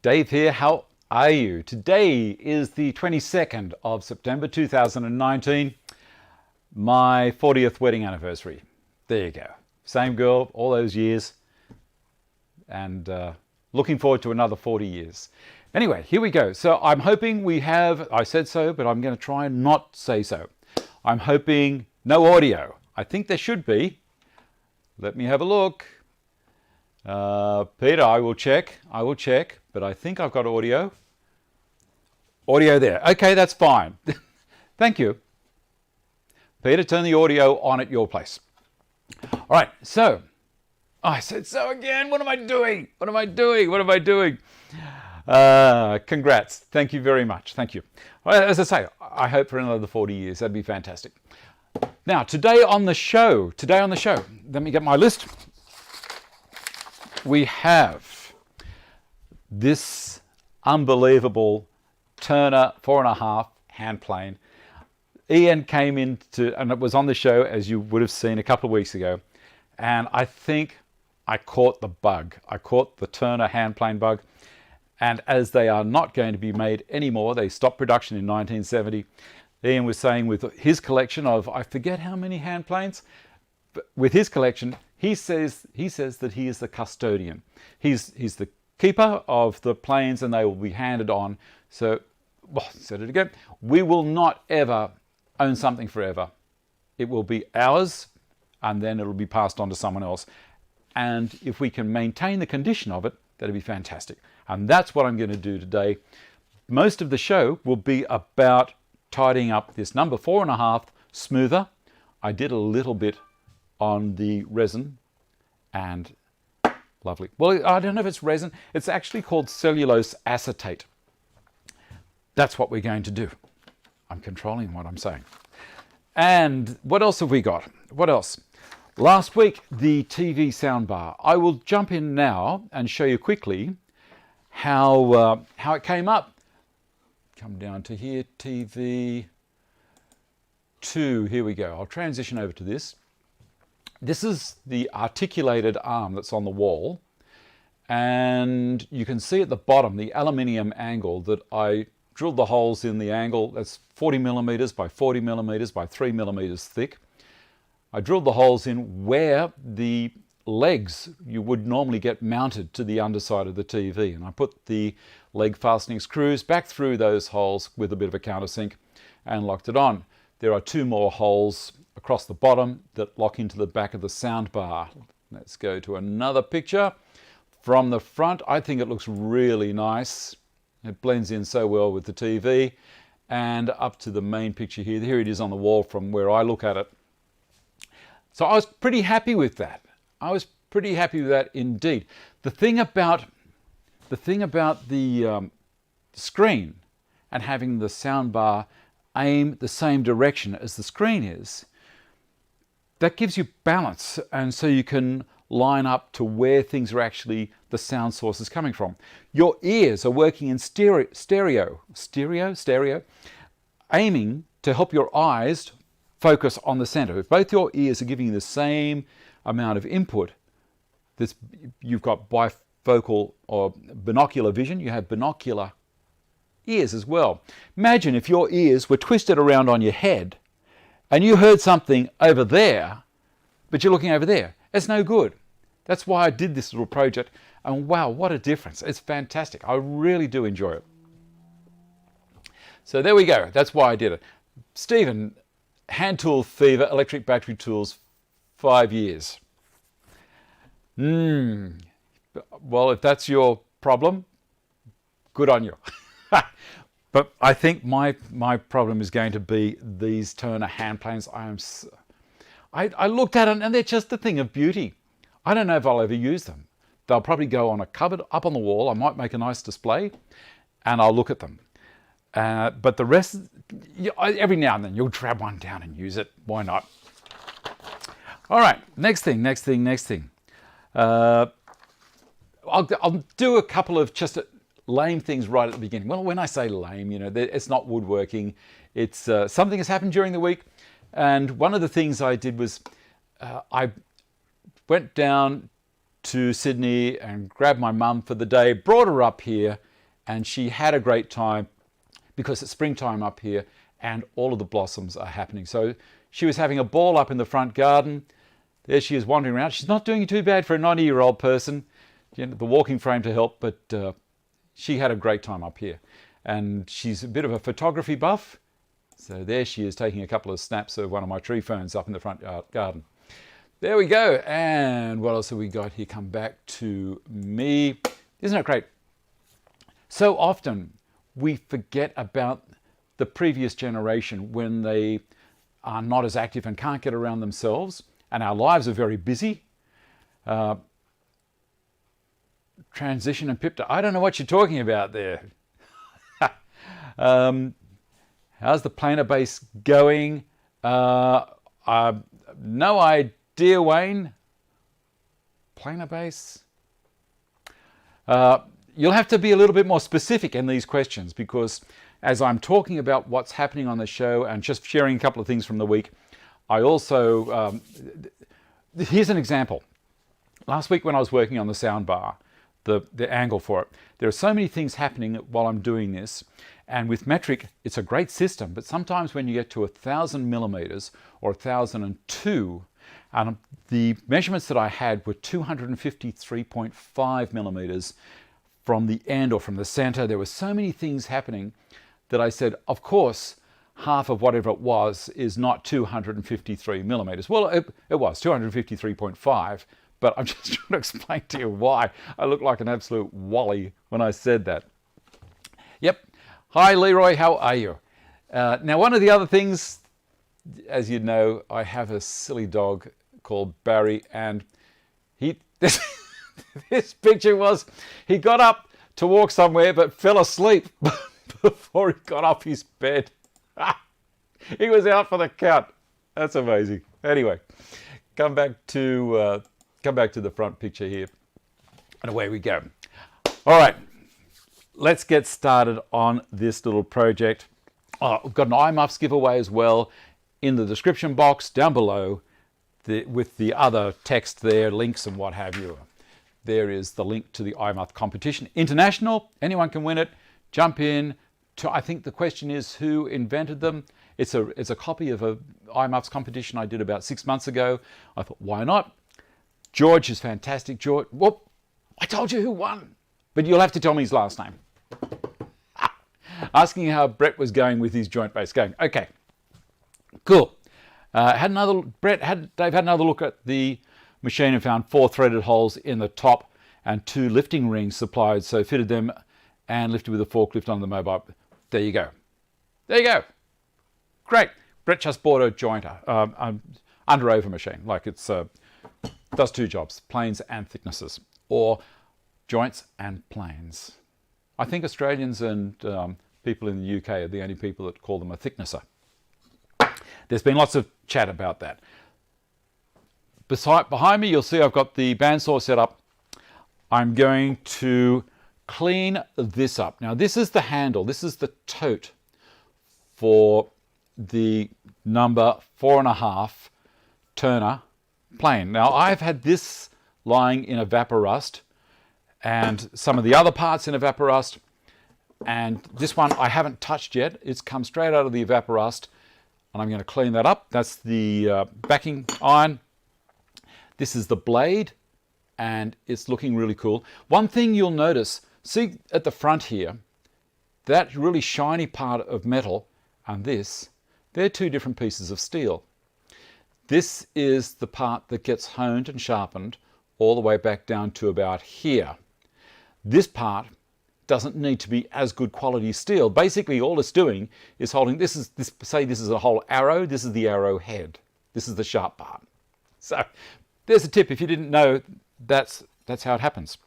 Dave here, how are you? Today is the 22nd of September 2019, my 40th wedding anniversary. There you go. Same girl, all those years, and looking forward to another 40 years. Anyway, here we go. So I'm hoping we have, I said so, but I'm going to try and not say so. I'm hoping no audio. I think there should be. Let me have a look. Peter, I will check, but I think I've got audio. Audio there. Okay, that's fine. Thank you. Peter, turn the audio on at your place. All right, so, I said so again. What am I doing? Congrats. Thank you very much. Thank you. Well, as I say, I hope for another 40 years. That'd be fantastic. Now, today on the show, let me get my list. We have this unbelievable Turner 4.5 hand plane. Ian came into, and it was on the show, as you would have seen a couple of weeks ago, and I think I caught the bug. I caught the Turner hand plane bug, and as they are not going to be made anymore, they stopped production in 1970. Ian was saying with his collection of, I forget how many hand planes, but with his collection, he says that he is the custodian. He's the keeper of the planes, and they will be handed on. So, well, said it again. We will not ever own something forever. It will be ours, and then it'll be passed on to someone else. And if we can maintain the condition of it, that'd be fantastic. And that's what I'm going to do today. Most of the show will be about tidying up this number 4.5 smoother. I did a little bit on the resin, and lovely. Well, I don't know if it's resin. It's actually called cellulose acetate. That's what we're going to do. I'm controlling what I'm saying. And what else have we got? What else? Last week, the TV soundbar. I will jump in now and show you quickly how it came up. Come down to here, TV 2. Here we go. I'll transition over to this. This is the articulated arm that's on the wall, and you can see at the bottom the aluminium angle that I drilled the holes in the angle. That's 40 millimeters by 40 millimeters by 3 millimeters thick. I drilled the holes in where the legs you would normally get mounted to the underside of the TV, and I put the leg fastening screws back through those holes with a bit of a countersink and locked it on. There are 2 more holes across the bottom that lock into the back of the soundbar. Let's go to another picture from the front. I think it looks really nice. It blends in so well with the TV. And up to the main picture here. Here it is on the wall from where I look at it. So I was pretty happy with that. Indeed. The thing about the screen and having the soundbar aim the same direction as the screen is, that gives you balance, and so you can line up to where things are actually, the sound source is coming from. Your ears are working in stereo, aiming to help your eyes focus on the center. If both your ears are giving you the same amount of input, you've got bifocal or binocular vision, you have binocular ears as well. Imagine if your ears were twisted around on your head and you heard something over there, but you're looking over there. It's no good. That's why I did this little project, and wow, what a difference. It's fantastic. I really do enjoy it. So there we go. That's why I did it. Stephen, hand tool fever, electric battery tools, 5 years. Well, if that's your problem, good on you. But I think my problem is going to be these Turner hand planes. I looked at them and they're just a thing of beauty. I don't know if I'll ever use them. They'll probably go on a cupboard up on the wall. I might make a nice display and I'll look at them. But the rest, every now and then you'll grab one down and use it. Why not? All right, next thing. I'll do a couple of just lame things right at the beginning. Well, when I say lame, it's not woodworking. It's something has happened during the week. And one of the things I did was I went down to Sydney and grabbed my mum for the day, brought her up here, and she had a great time because it's springtime up here and all of the blossoms are happening. So she was having a ball up in the front garden. There she is wandering around. She's not doing too bad for a 90-year-old person. You know, the walking frame to help, but she had a great time up here. And she's a bit of a photography buff. So there she is taking a couple of snaps of one of my tree ferns up in the front garden. There we go. And what else have we got here? Come back to me. Isn't it great? So often we forget about the previous generation when they are not as active and can't get around themselves, and our lives are very busy. Transition and Pipta, I don't know what you're talking about there. How's the planar base going? No idea, Wayne. Planar base? You'll have to be a little bit more specific in these questions, because as I'm talking about what's happening on the show and just sharing a couple of things from the week, I also, here's an example. Last week when I was working on the soundbar, the angle for it, there are so many things happening while I'm doing this, and with metric, it's a great system, but sometimes when you get to 1,000 millimeters or 1,002, and the measurements that I had were 253.5 millimeters from the end or from the center. There were so many things happening that I said, of course, half of whatever it was is not 253 millimeters. Well, it was 253.5, but I'm just trying to explain to you why I look like an absolute wally when I said that. Yep. Hi, Leroy, how are you? Now, one of the other things, as you know, I have a silly dog called Barry, and this picture was, he got up to walk somewhere but fell asleep before he got off his bed. He was out for the count. That's amazing. Anyway, come back to the front picture here, and away we go. All right, let's get started on this little project. We've got an iMuffs giveaway as well in the description box down below, with the other text there, links and what have you. There is the link to the iMuff competition. International, anyone can win it. Jump in. I think the question is who invented them. It's a copy of a iMuffs competition I did about 6 months ago. I thought, why not? George is fantastic. George, whoop, I told you who won, but you'll have to tell me his last name. Asking how Brett was going with his joint base going. Okay, cool. Dave had another look at the machine and found 4 threaded holes in the top and 2 lifting rings supplied, so fitted them and lifted with a forklift on the mobile. There you go. There you go. Great. Brett just bought a jointer, under over machine, like it's does 2 jobs, planes and thicknesses, or joints and planes. I think Australians and people in the UK are the only people that call them a thicknesser. There's been lots of chat about that. Behind me, you'll see I've got the bandsaw set up. I'm going to clean this up. Now, this is the handle. This is the tote for the number 4.5 Turner plane. Now, I've had this lying in evaporust and some of the other parts in evaporust, and this one I haven't touched yet. It's come straight out of the evaporust, and I'm going to clean that up. That's the backing iron. This is the blade, and it's looking really cool. One thing you'll notice, see at the front here, that really shiny part of metal and this, they're 2 different pieces of steel. This is the part that gets honed and sharpened all the way back down to about here. This part doesn't need to be as good quality steel. Basically, all it's doing is holding, say this is a whole arrow, this is the arrow head. This is the sharp part. So there's a tip. If you didn't know, that's how it happens.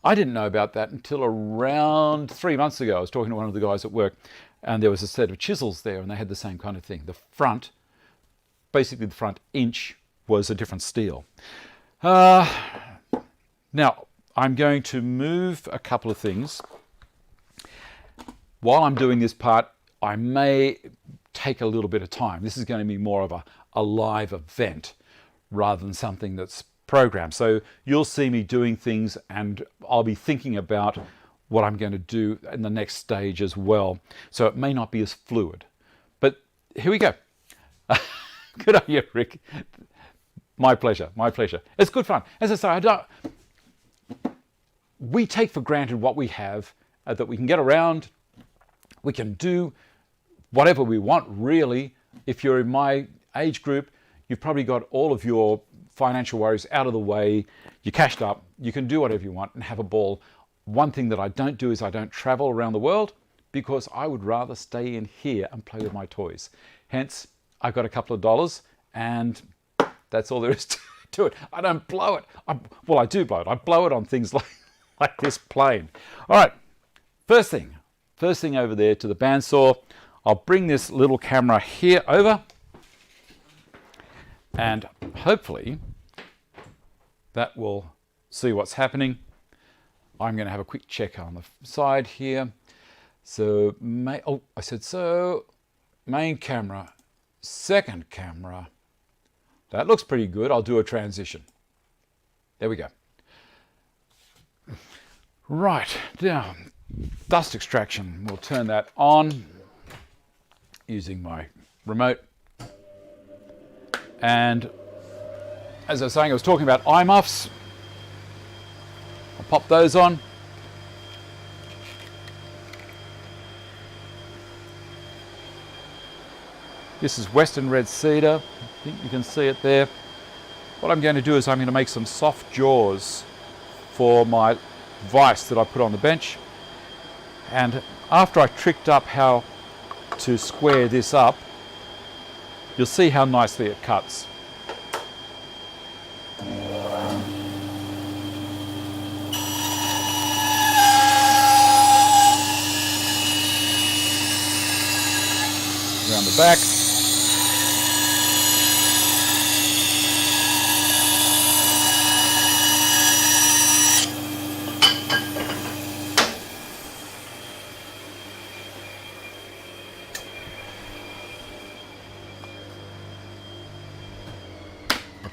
I didn't know about that until around 3 months ago. I was talking to one of the guys at work, and there was a set of chisels there, and they had the same kind of thing. The front, basically the front inch, was a different steel. Now, I'm going to move a couple of things. While I'm doing this part, I may take a little bit of time. This is going to be more of a live event rather than something that's programmed. So you'll see me doing things, and I'll be thinking about what I'm going to do in the next stage as well. So it may not be as fluid. But here we go. Good on you, Rick. My pleasure, my pleasure. It's good fun. As I say, we take for granted what we have, that we can get around, we can do whatever we want, really. If you're in my age group, you've probably got all of your financial worries out of the way, you're cashed up, you can do whatever you want and have a ball. One thing that I don't do is I don't travel around the world, because I would rather stay in here and play with my toys. Hence, I've got a couple of dollars and that's all there is to it. I don't blow it. Well, I do blow it. I blow it on things like this plane. All right, first thing over there to the bandsaw. I'll bring this little camera here over, and hopefully that will see what's happening. I'm going to have a quick check on the side here. So, main camera, second camera. That looks pretty good. I'll do a transition. There we go. Right, now, dust extraction. We'll turn that on using my remote. And as I was saying, I was talking about eye muffs. I'll pop those on. This is Western Red Cedar. I think you can see it there. What I'm going to do is I'm going to make some soft jaws for my vise that I put on the bench. And after I tricked up how to square this up, you'll see how nicely it cuts. Around the back.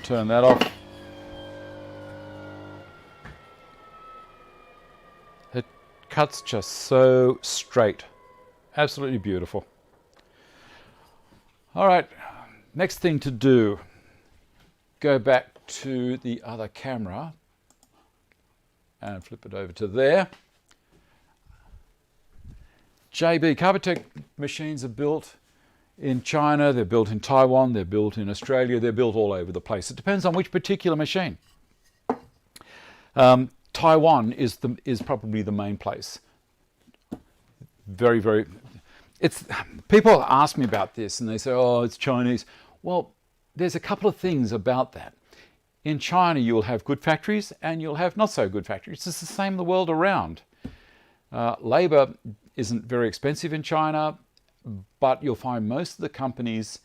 Turn that off. It cuts just so straight. Absolutely beautiful. All right, next thing to do, go back to the other camera and flip it over to there. JB Carbotech machines are built in China, they're built in Taiwan, they're built in Australia, they're built all over the place. It depends on which particular machine. Taiwan is probably the main place. Very, very. People ask me about this and they say, oh, it's Chinese. Well, there's a couple of things about that. In China, you'll have good factories and you'll have not so good factories. It's the same the world around. Labor isn't very expensive in China, but you'll find most of the companies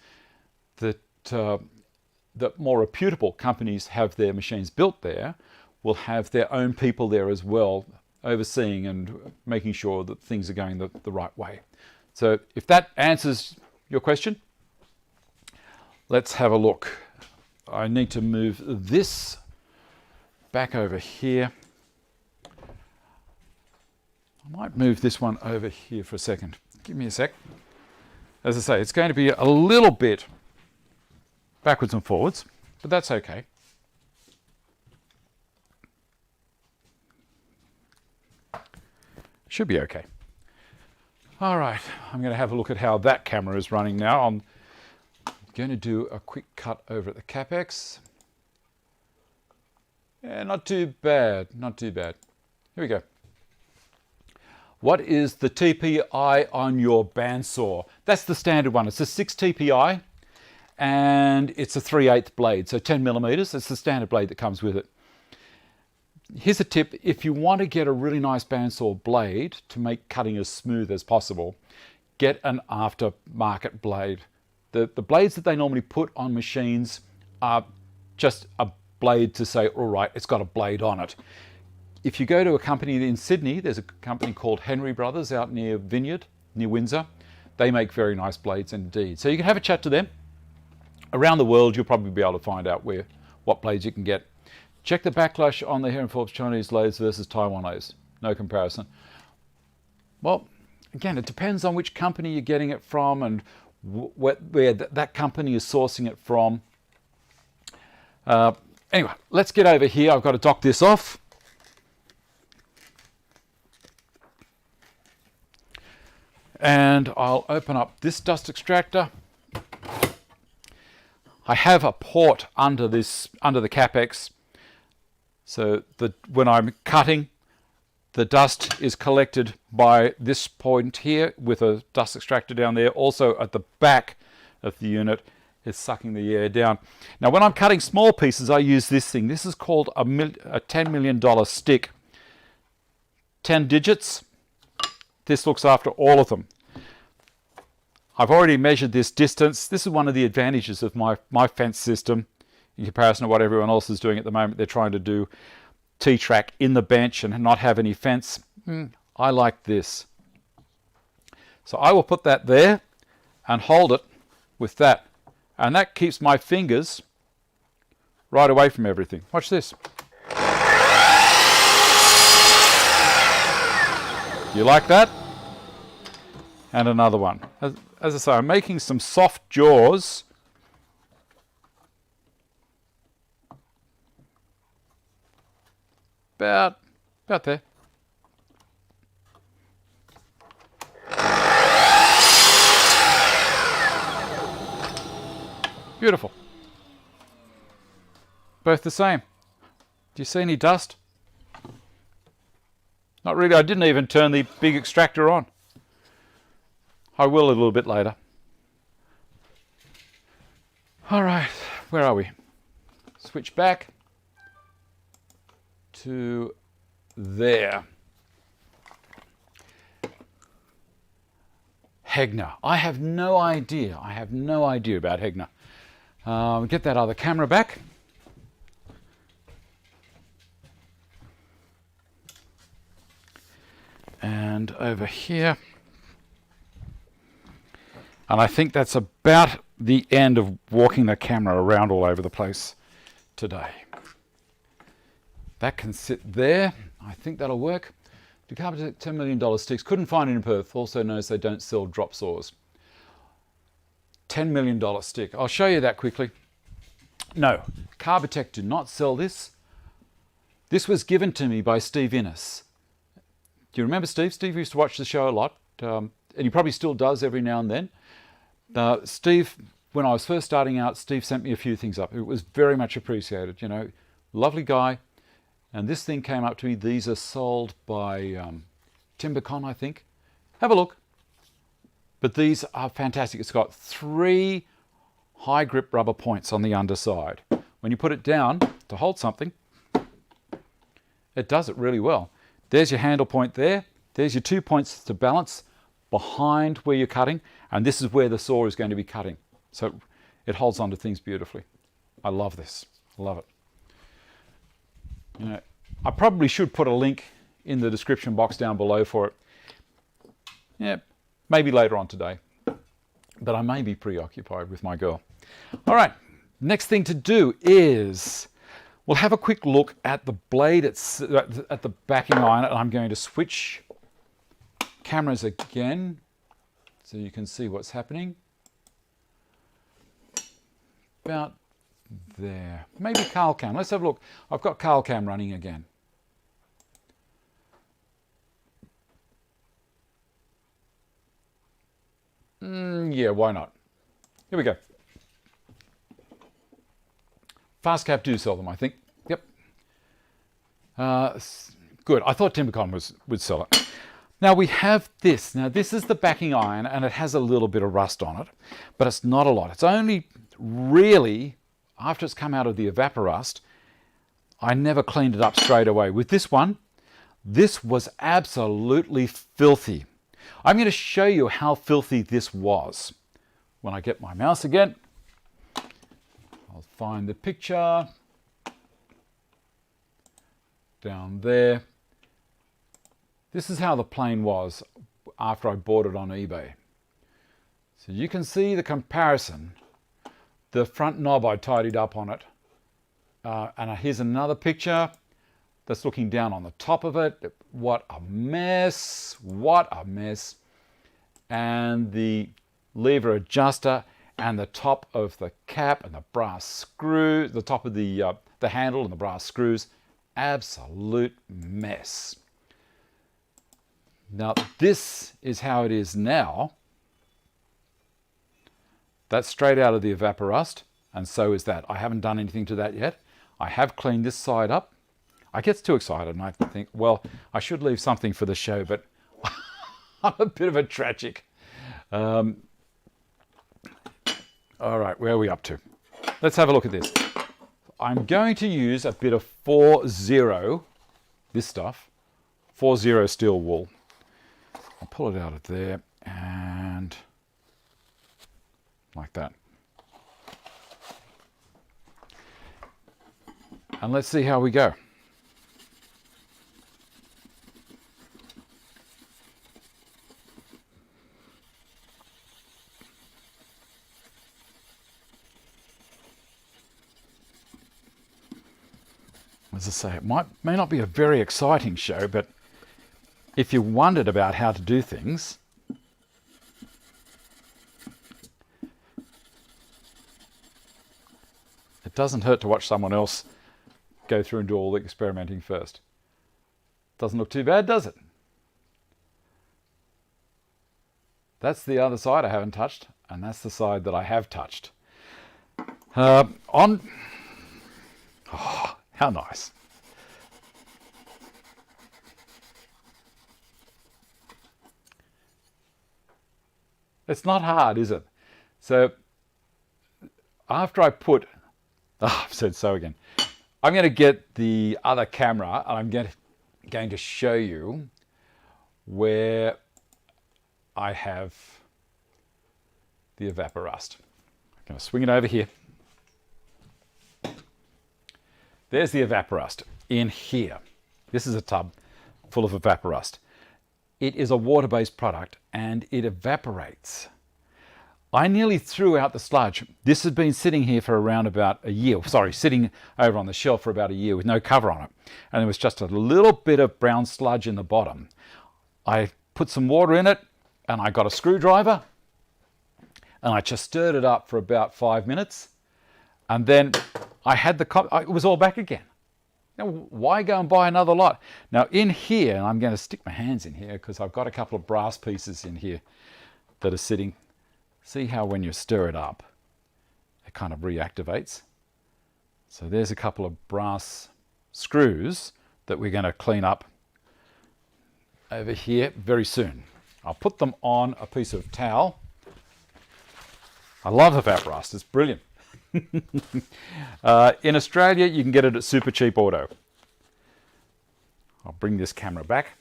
that more reputable companies have their machines built there will have their own people there as well, overseeing and making sure that things are going the right way. So if that answers your question, let's have a look. I need to move this back over here. I might move this one over here for a second. Give me a sec. As I say, it's going to be a little bit backwards and forwards, but that's okay. Should be okay. All right, I'm going to have a look at how that camera is running now. I'm going to do a quick cut over at the Capex. Yeah, not too bad, not too bad. Here we go. What is the TPI on your bandsaw? That's the standard one. It's a 6 TPI and it's a 3/8 blade, so 10 millimeters. It's the standard blade that comes with it. Here's a tip. If you want to get a really nice bandsaw blade to make cutting as smooth as possible, get an aftermarket blade. The blades that they normally put on machines are just a blade to say, all right, it's got a blade on it. If you go to a company in Sydney, there's a company called Henry Brothers out near Vineyard, near Windsor. They make very nice blades indeed. So you can have a chat to them. Around the world, you'll probably be able to find out what blades you can get. Check the backlash on the Heron Forbes Chinese lathes versus Taiwan lathes. No comparison. Well, again, it depends on which company you're getting it from and where that company is sourcing it from. Anyway, let's get over here. I've got to dock this off. And I'll open up this dust extractor. I have a port under the CapEx, so that when I'm cutting, the dust is collected by this point here with a dust extractor down there. Also at the back of the unit is sucking the air down. Now when I'm cutting small pieces, I use this thing. This is called a $10 million stick. 10 digits. This looks after all of them. I've already measured this distance. This is one of the advantages of my fence system in comparison to what everyone else is doing at the moment. They're trying to do T-track in the bench and not have any fence. I like this. So I will put that there and hold it with that. And that keeps my fingers right away from everything. Watch this. You like that? And another one. As I say, I'm making some soft jaws. About there. Beautiful. Both the same. Do you see any dust? Not really. I didn't even turn the big extractor on. I will a little bit later. All right, where are we? Switch back to there. Hegner. I have no idea. I have no idea about Hegner. Get that other camera back. And over here. And I think that's about the end of walking the camera around all over the place today. That can sit there. I think that'll work. Decarbotech $10 million sticks. Couldn't find it in Perth. Also knows they don't sell drop saws. $10 million stick. I'll show you that quickly. No, Carbotech do not sell this. This was given to me by Steve Innes. Do you remember Steve? Steve used to watch the show a lot. And he probably still does every now and then. Steve, when I was first starting out, Steve sent me a few things up. It was very much appreciated, you know, lovely guy. And this thing came up to me. These are sold by TimberCon, I think. Have a look. But these are fantastic. It's got 3 high grip rubber points on the underside. When you put it down to hold something, it does it really well. There's your handle point there. There's your 2 points to balance behind where you're cutting, and this is where the saw is going to be cutting. So it holds onto things beautifully. I love this. I love it. You know, I probably should put a link in the description box down below for it. Yeah, maybe later on today. But I may be preoccupied with my girl. All right, next thing to do is we'll have a quick look at the blade at the backing iron, and I'm going to switch cameras again so you can see what's happening. About there. Maybe Carl Cam. Let's have a look. I've got Carl Cam running again. Yeah, why not? Here we go. FastCap do sell them, I think. Yep. Good. I thought TimberCon would sell it. Now we have this. Now this is the backing iron, and it has a little bit of rust on it, but it's not a lot. It's only really after it's come out of the evaporust. I never cleaned it up straight away. With this one, this was absolutely filthy. I'm going to show you how filthy this was. When I get my mouse again, I'll find the picture down there. This is how the plane was after I bought it on eBay. So you can see the comparison. The front knob I tidied up on it. And here's another picture. that's looking down on the top of it. What a mess, what a mess. And the lever adjuster and the top of the cap and the brass screw, the top of the handle and the brass screws, absolute mess. Now this is how it is now. That's straight out of the evaporust, and so is that. I haven't done anything to that yet. I have cleaned this side up. I get too excited and I think, well, I should leave something for the show, but I'm a bit of a tragic. All right, where are we up to? Let's have a look at this. I'm going to use a bit of 4-0, this stuff, 4-0 steel wool. I'll pull it out of there and like that. And let's see how we go. As I say, it may not be a very exciting show, but if you wondered about how to do things, it doesn't hurt to watch someone else go through and do all the experimenting first. Doesn't look too bad, does it? That's the other side I haven't touched, and that's the side that I have touched. Oh, how nice. It's not hard, is it? So after I put, I've said so again. I'm going to get the other camera and I'm going to show you where I have the evaporust. I'm going to swing it over here. There's the evaporust in here. This is a tub full of evaporust. It is a water-based product and it evaporates. I nearly threw out the sludge. This has been sitting here for around about a year. Sorry, sitting over on the shelf for about a year with no cover on it. And there was just a little bit of brown sludge in the bottom. I put some water in it and I got a screwdriver and I just stirred it up for about 5 minutes. And then I had it was all back again. Now, why go and buy another lot? Now in here, and I'm going to stick my hands in here because I've got a couple of brass pieces in here that are sitting. See how when you stir it up, it kind of reactivates. So there's a couple of brass screws that we're going to clean up over here very soon. I'll put them on a piece of towel. I love evaporust, it's brilliant. In Australia, you can get it at Super Cheap Auto. I'll bring this camera back.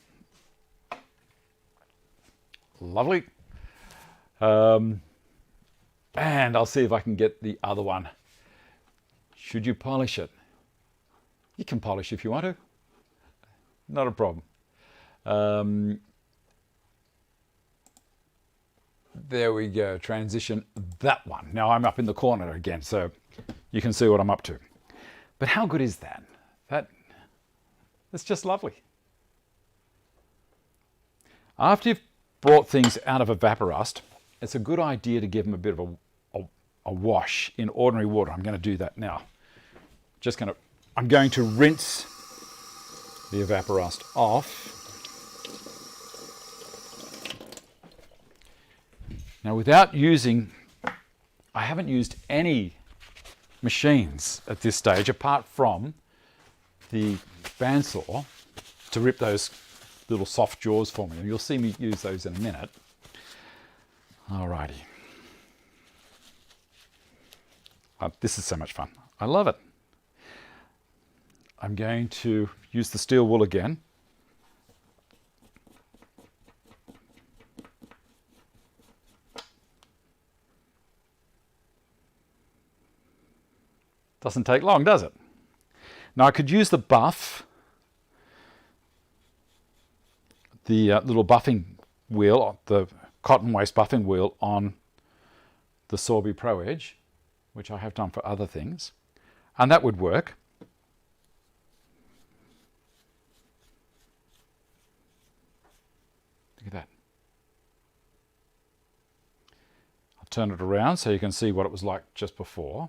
Lovely. And I'll see if I can get the other one. Should you polish it? You can polish if you want to. Not a problem. There we go, transition that one. Now I'm up in the corner again, so you can see what I'm up to. But how good is that? That's just lovely. After you've brought things out of evaporust, it's a good idea to give them a bit of a wash in ordinary water. I'm going to do that now. I'm going to rinse the evaporust off. Now without I haven't used any machines at this stage apart from the bandsaw to rip those little soft jaws for me. And you'll see me use those in a minute. Alrighty. This is so much fun. I love it. I'm going to use the steel wool again. Doesn't take long, does it? Now I could use the buff, the little buffing wheel, the cotton waste buffing wheel on the Sorbie Pro Edge, which I have done for other things, and that would work. Look at that. I'll turn it around so you can see what it was like just before.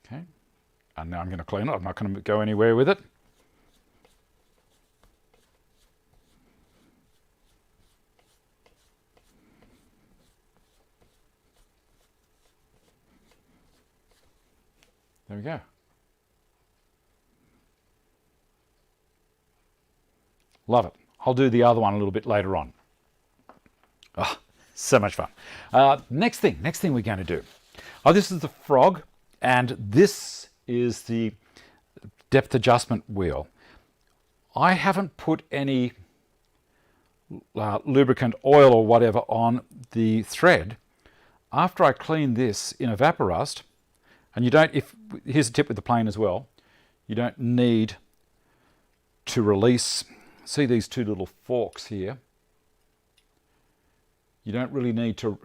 Okay, and now I'm going to clean it. I'm not going to go anywhere with it. There we go. Love it. I'll do the other one a little bit later on. Oh, so much fun. Next thing we're going to do. Oh, this is the frog, and this is the depth adjustment wheel. I haven't put any lubricant, oil or whatever on the thread. After I clean this in Evaporust, and you don't, here's a tip with the plane as well, you don't need to release, see these two little forks here, you don't really need to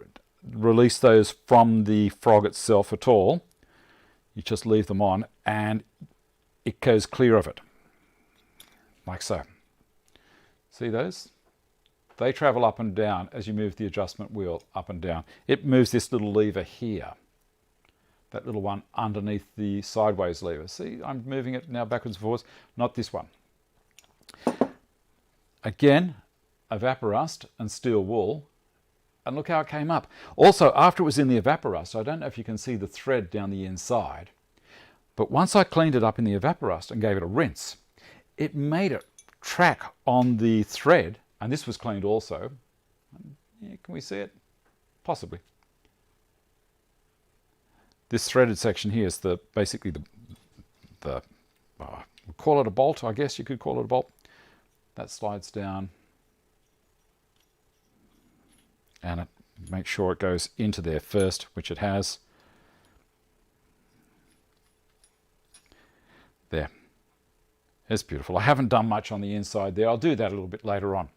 release those from the frog itself at all. You just leave them on and it goes clear of it, like so. See those? They travel up and down as you move the adjustment wheel up and down. It moves this little lever here, that little one underneath the sideways lever. See, I'm moving it now backwards and forwards, not this one. Again, Evaporust and steel wool, and look how it came up. Also, after it was in the Evaporust, I don't know if you can see the thread down the inside, but once I cleaned it up in the Evaporust and gave it a rinse, it made it track on the thread, and this was cleaned also. Yeah, can we see it? Possibly. This threaded section here is basically we'll call it a bolt, I guess you could call it a bolt. That slides down and it makes sure it goes into there first, which it has. There. It's beautiful. I haven't done much on the inside there. I'll do that a little bit later on.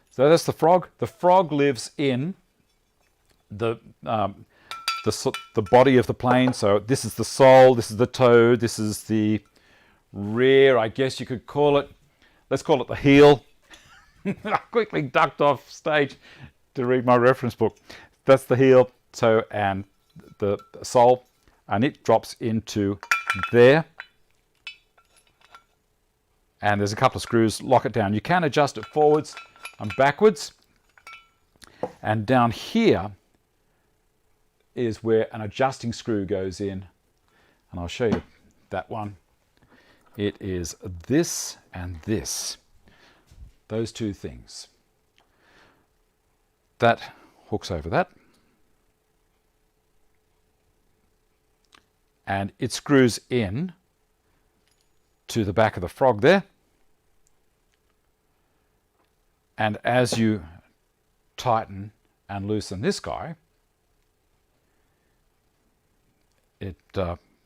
So that's the frog. The frog lives in the body of the plane. So this is the sole, this is the toe, this is the rear, I guess you could call it. Let's call it the heel. I quickly ducked off stage to read my reference book. That's the heel, toe, and the sole, and it drops into there. And there's a couple of screws, lock it down. You can adjust it forwards and backwards. And down here is where an adjusting screw goes in. And I'll show you that one. It is this and this. Those two things. That hooks over that. And it screws in to the back of the frog there. And as you tighten and loosen this guy, it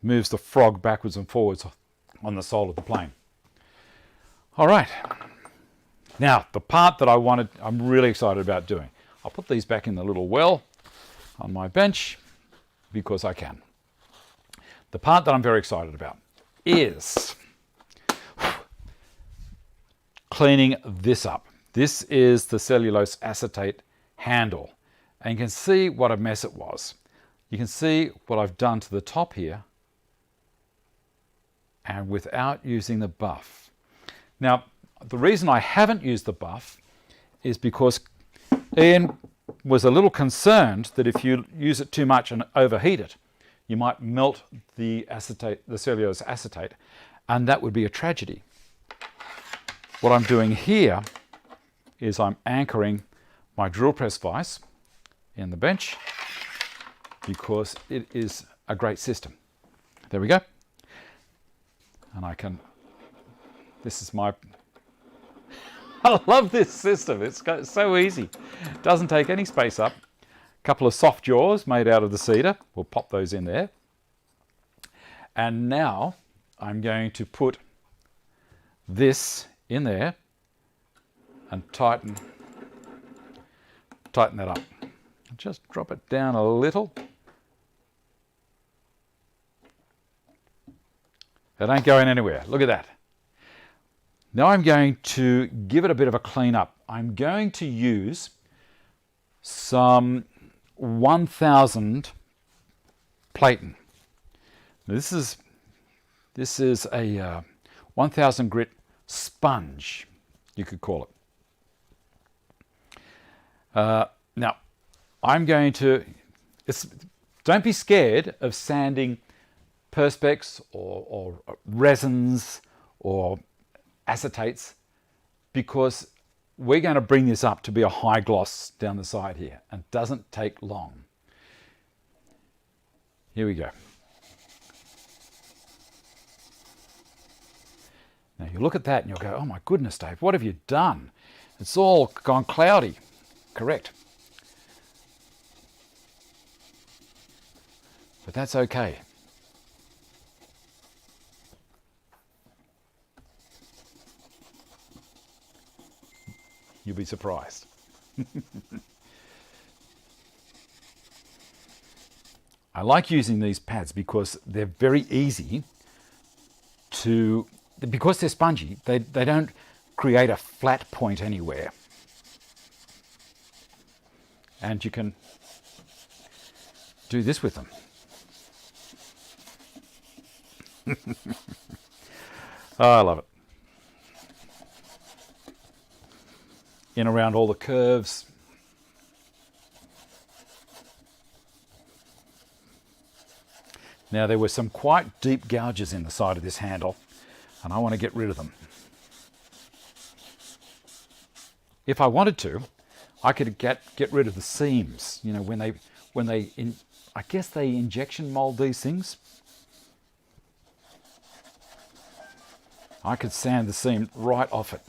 moves the frog backwards and forwards on the sole of the plane. All right. Now, the part that I'm really excited about doing. I'll put these back in the little well on my bench because I can. The part that I'm very excited about is cleaning this up. This is the cellulose acetate handle. And you can see what a mess it was. You can see what I've done to the top here, and without using the buff. Now, the reason I haven't used the buff is because Ian was a little concerned that if you use it too much and overheat it, you might melt the acetate, the cellulose acetate, and that would be a tragedy. What I'm doing here is I'm anchoring my drill press vise in the bench because it is a great system. There we go. And I can, this is my, I love this system. It's so easy. It doesn't take any space up. A couple of soft jaws made out of the cedar. We'll pop those in there. And now I'm going to put this in there and tighten that up. Just drop it down a little. It ain't going anywhere. Look at that. Now I'm going to give it a bit of a clean up. I'm going to use some 1000 platen. This is a 1000 grit sponge, you could call it. Now I'm going to, don't be scared of sanding perspex or resins or acetates, because we're going to bring this up to be a high gloss down the side here, and it doesn't take long. Here we go. Now you look at that and you'll go, oh my goodness, Dave, what have you done? It's all gone cloudy. Correct. But that's okay. You'll be surprised. I like using these pads because they're very easy to, because they're spongy, they don't create a flat point anywhere. And you can do this with them. Oh, I love it. In around all the curves. Now there were some quite deep gouges in the side of this handle, and I want to get rid of them. If I wanted to, I could get rid of the seams. You know, when they I guess they injection mold these things. I could sand the seam right off it.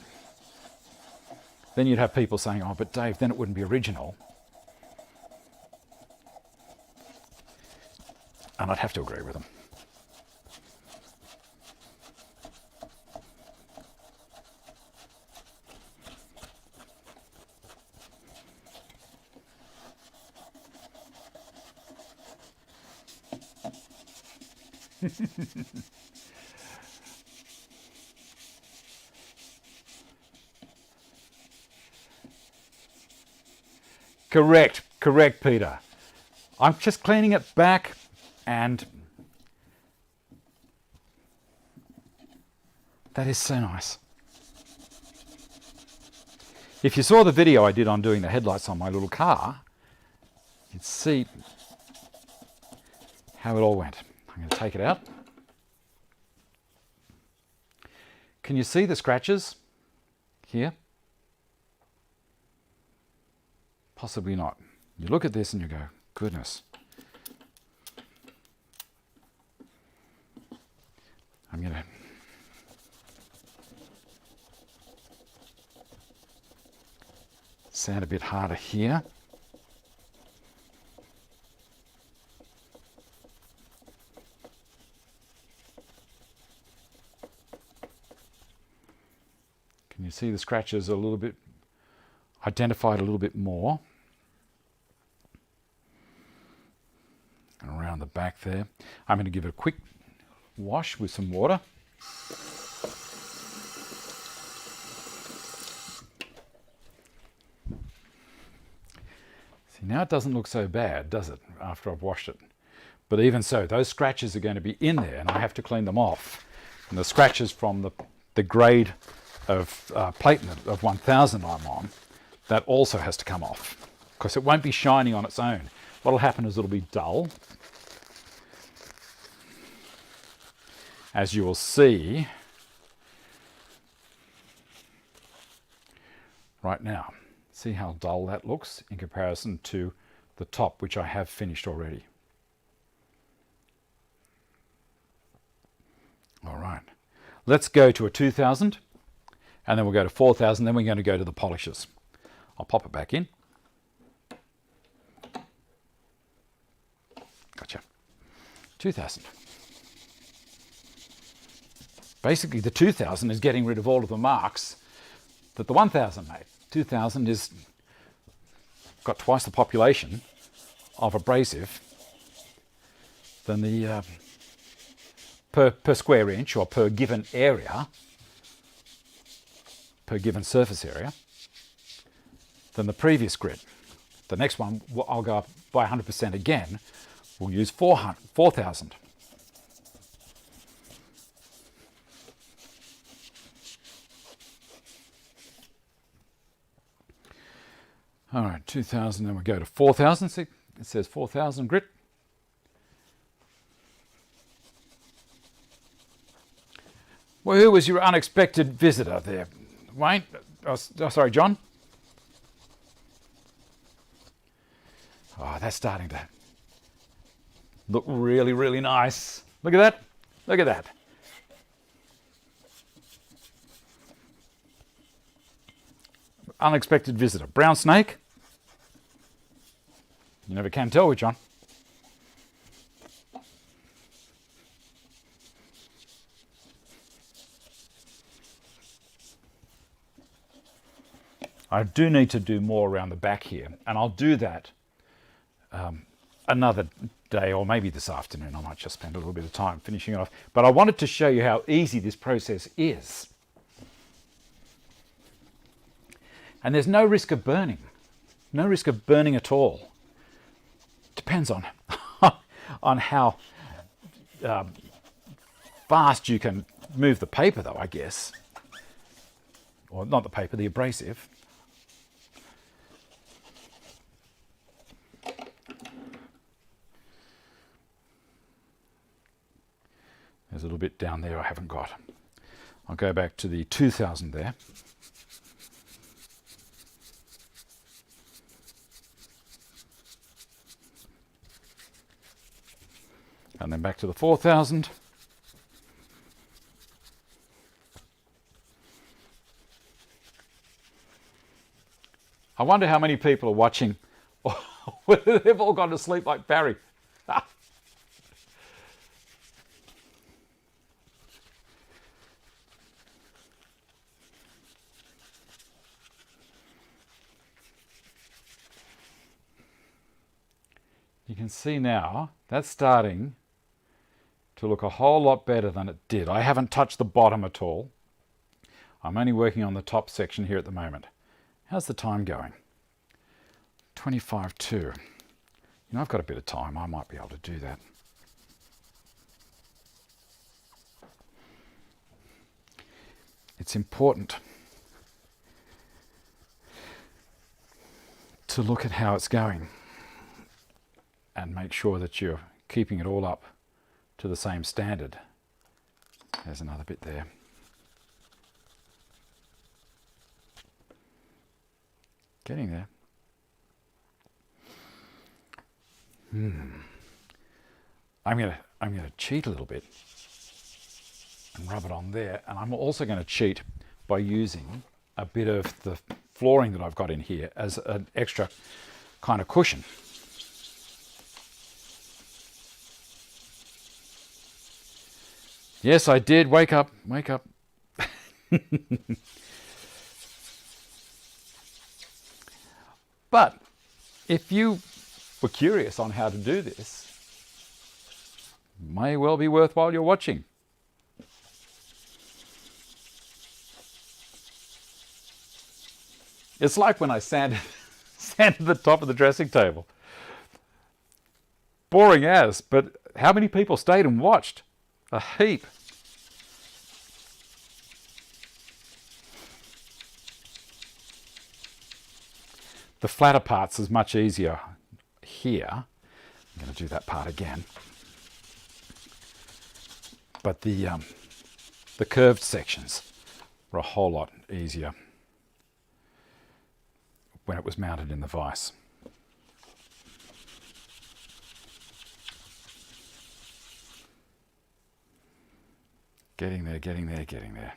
Then you'd have people saying, oh, but Dave, then it wouldn't be original. And I'd have to agree with them. Correct, Peter. I'm just cleaning it back, and that is so nice. If you saw the video I did on doing the headlights on my little car, you'd see how it all went. I'm going to take it out. Can you see the scratches here? Possibly not. You look at this and you go, goodness. I'm going to sand a bit harder here. Can you see the scratches a little bit identified a little bit more? And around the back there. I'm going to give it a quick wash with some water. See, now it doesn't look so bad, does it, after I've washed it? But even so, those scratches are going to be in there, and I have to clean them off. And the scratches from the grade of platen of 1000 I'm on, that also has to come off, because it won't be shining on its own. What will happen is it'll be dull. As you will see right now. See how dull that looks in comparison to the top, which I have finished already. All right, let's go to a 2000, and then we'll go to 4000, then we're going to go to the polishes. I'll pop it back in. Gotcha. 2000. Basically, the 2000 is getting rid of all of the marks that the 1000 made. 2000 is got twice the population of abrasive than the per square inch or per given area per given surface area than the previous grid. The next one, I'll go up by 100% again. We'll use 4,000. All right, 2,000, then we go to 4,000. See, it says 4,000 grit. Well, who was your unexpected visitor there? Wayne? Oh, sorry, John? Oh, that's starting to look really, really nice. Look at that. Look at that. Unexpected visitor. Brown snake. You never can tell which one. I do need to do more around the back here, and I'll do that another day, or maybe this afternoon. I might just spend a little bit of time finishing it off. But I wanted to show you how easy this process is. And there's no risk of burning. No risk of burning at all. Depends on, on how fast you can move the paper, though, I guess. Or not the paper, the abrasive. There's a little bit down there I haven't got. I'll go back to the 2,000 there. And then back to the 4,000. I wonder how many people are watching, whether they've all gone to sleep like Barry. You can see now that's starting to look a whole lot better than it did. I haven't touched the bottom at all. I'm only working on the top section here at the moment. How's the time going? 25:2. You know, I've got a bit of time. I might be able to do that. It's important to look at how it's going and make sure that you're keeping it all up to the same standard. There's another bit there. Getting there. I'm gonna cheat a little bit and rub it on there, and I'm also going to cheat by using a bit of the flooring that I've got in here as an extra kind of cushion. Yes, I did. Wake up, wake up. But if you were curious on how to do this, it may well be worthwhile you're watching. It's like when I sanded the top of the dressing table. Boring as, but how many people stayed and watched? A heap. The flatter parts is much easier here. I'm going to do that part again. But the curved sections were a whole lot easier when it was mounted in the vise. Getting there, getting there, getting there.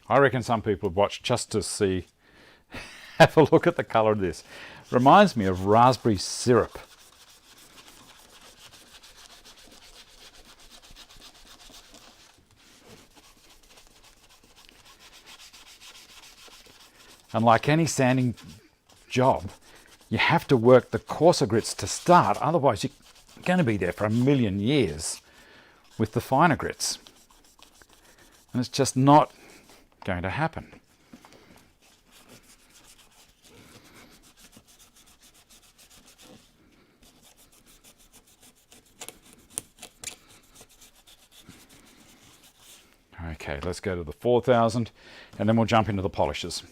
I reckon some people have watched just to see, have a look at the colour of this. Reminds me of raspberry syrup. And like any sanding job, you have to work the coarser grits to start, otherwise you're going to be there for a million years with the finer grits. And it's just not going to happen. Okay, let's go to the 4000 and then we'll jump into the polishes.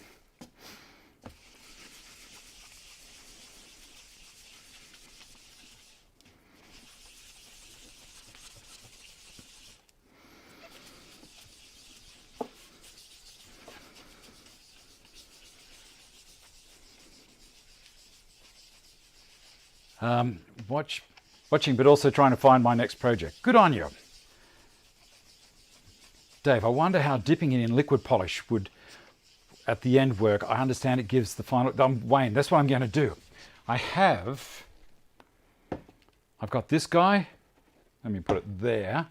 Watching, but also trying to find my next project. Good on you. Dave, I wonder how dipping it in liquid polish would, at the end, work. I understand it gives the final... Wayne, that's what I'm going to do. I've got this guy. Let me put it there.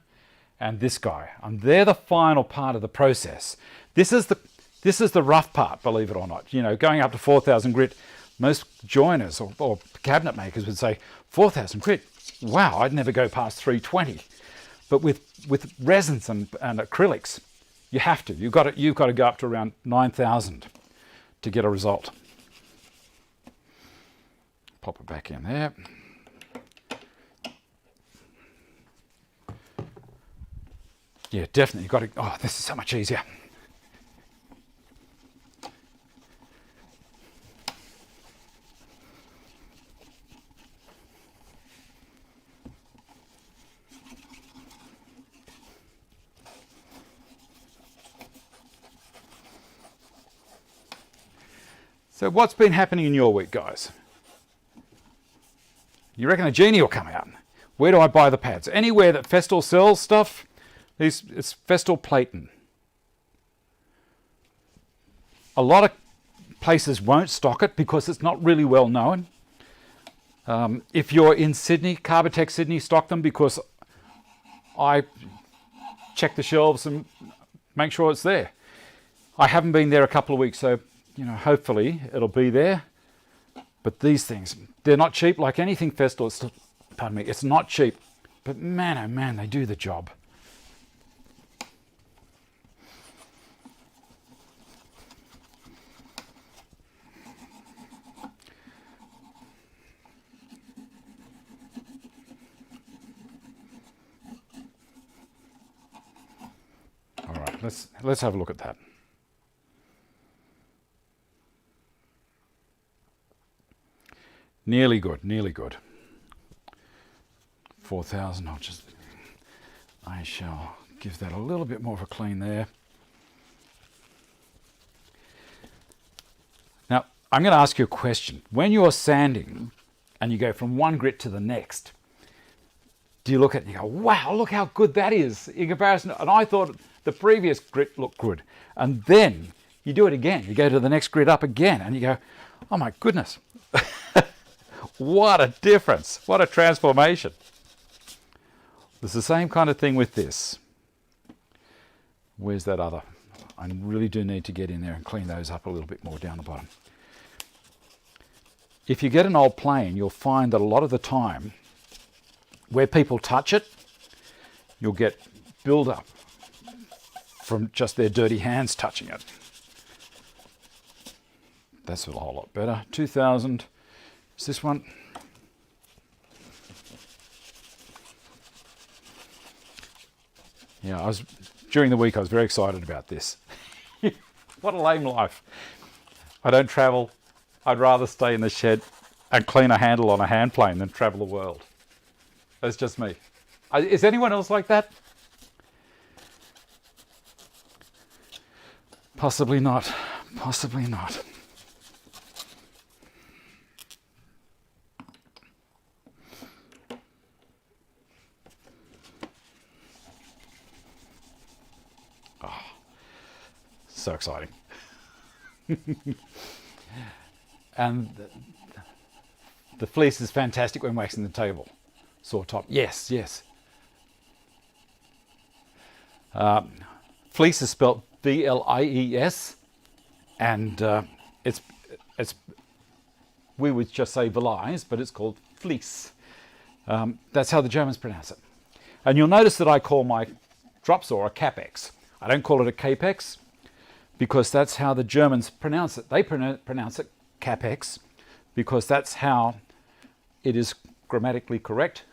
And this guy. And they're the final part of the process. This is the rough part, believe it or not. You know, going up to 4000 grit, most joiners or cabinet makers would say, 4000 grit, wow, I'd never go past 320. But with resins and acrylics, you have to. You've got to go up to around 9000 to get a result. Pop it back in there. Yeah, definitely. You've got to. Oh, this is so much easier. So what's been happening in your week, guys? You reckon a genie will come out? Where do I buy the pads? Anywhere that Festool sells stuff, it's Festool Platen. A lot of places won't stock it because it's not really well known. If you're in Sydney, Carbotech Sydney stock them because I check the shelves and make sure it's there. I haven't been there a couple of weeks, so you know, hopefully it'll be there. But these things, they're not cheap like anything Festool. Pardon me, it's not cheap. But man, oh man, they do the job. All right, let's have a look at that. Nearly good, nearly good. 4000, I shall give that a little bit more of a clean there. Now, I'm going to ask you a question. When you're sanding and you go from one grit to the next, do you look at it and you go, wow, look how good that is in comparison? And I thought the previous grit looked good. And then you do it again. You go to the next grit up again and you go, oh my goodness. What a difference. What a transformation. It's the same kind of thing with this. Where's that other? I really do need to get in there and clean those up a little bit more down the bottom. If you get an old plane, you'll find that a lot of the time, where people touch it, you'll get build-up from just their dirty hands touching it. That's a whole lot better. 2000. Is this one? Yeah, during the week I was very excited about this. What a lame life. I don't travel. I'd rather stay in the shed and clean a handle on a hand plane than travel the world. That's just me. Is anyone else like that? Possibly not. Possibly not. So exciting. And the fleece is fantastic when waxing the table. Saw top. Yes, yes. Fleece is spelt B-L-I-E-S. And it's we would just say Valise, but it's called fleece. That's how the Germans pronounce it. And you'll notice that I call my drop saw a Capex. I don't call it a Capex because that's how the Germans pronounce it. They pronounce it Capex because that's how it is grammatically correct.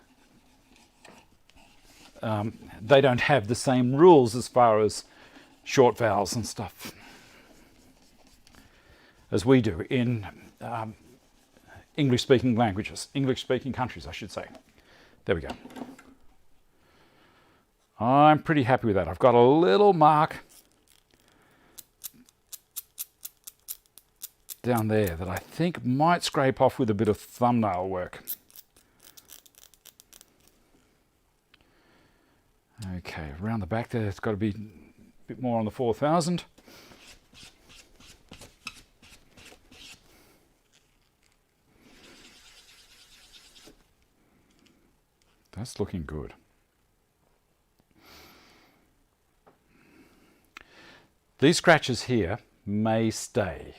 They don't have the same rules as far as short vowels and stuff as we do in English-speaking languages, English-speaking countries, I should say. There we go. I'm pretty happy with that. I've got a little mark down there that I think might scrape off with a bit of thumbnail work. Okay, around the back there, it's got to be a bit more on the 4000. That's looking good. These scratches here may stay.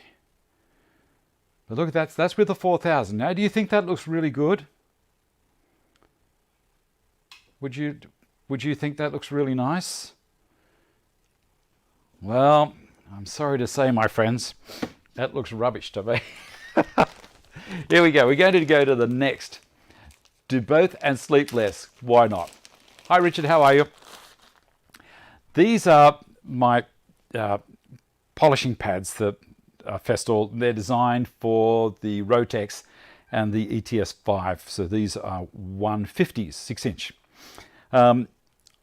But look at that, that's with the 4000. Now, do you think that looks really good? Would you think that looks really nice? Well, I'm sorry to say, my friends, that looks rubbish to me. Here we go. We're going to go to the next. Do both and sleep less. Why not? Hi, Richard. How are you? These are my polishing pads that Festool. They're designed for the Rotex and the ETS5. So these are 150s, 6-inch.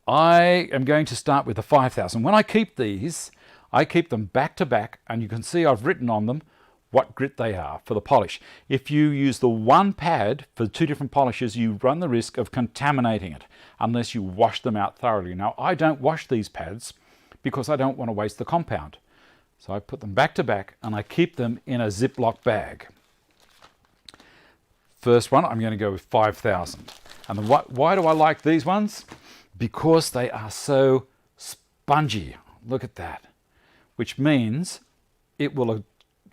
I am going to start with the 5000. When I keep these, I keep them back to back, and you can see I've written on them what grit they are for the polish. If you use the one pad for two different polishes, you run the risk of contaminating it unless you wash them out thoroughly. Now, I don't wash these pads because I don't want to waste the compound. So I put them back to back and I keep them in a Ziploc bag. First one, I'm going to go with 5000. And why do I like these ones? Because they are so spongy. Look at that. Which means it will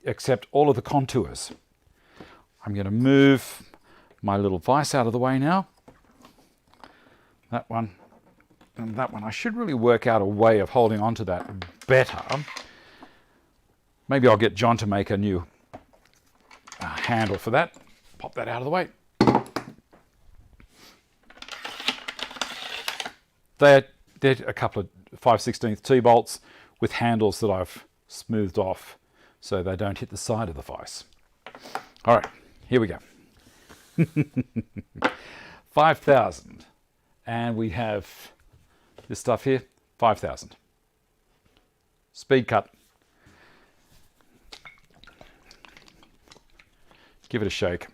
accept all of the contours. I'm going to move my little vise out of the way now. That one and that one. I should really work out a way of holding on to that better. Maybe I'll get John to make a new handle for that. Pop that out of the way. They're a couple of 5/16 T-bolts with handles that I've smoothed off so they don't hit the side of the vise. All right, here we go. 5000. And we have this stuff here, 5000. Speed cut. Give it a shake.